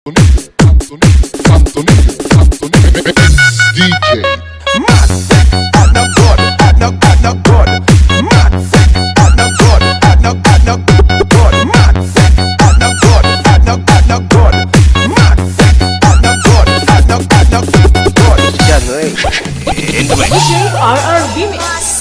DJ Mad sick, hot no good, hot no good. Mad sick, hot no good, hot no good. Mad sick, hot no good, hot no good. Mad sick, hot no good, hot no good. DJ RR Remix.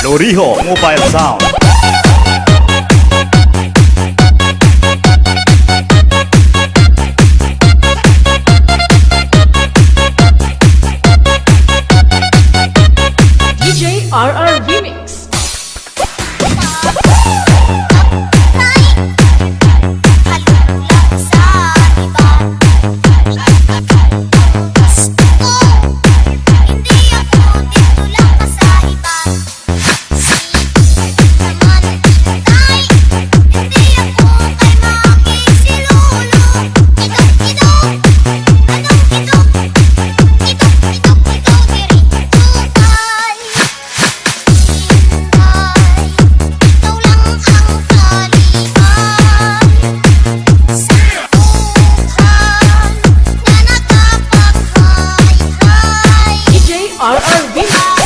Loriho Mobile Sound. DJ RR Remix. RR Remix.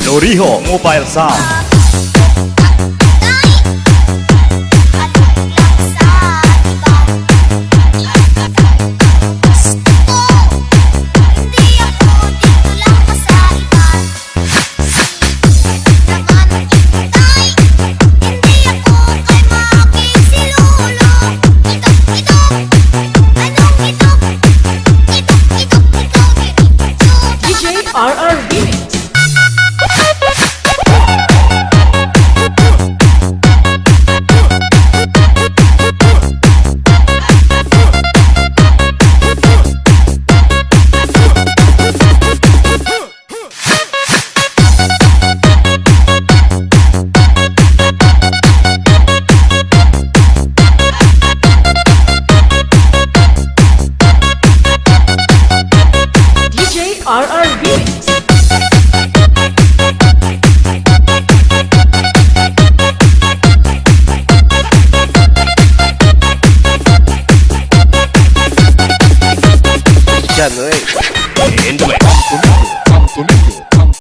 Loriho Mobile Sound. DJ RR Remix. DJ RR Remix. In the mix.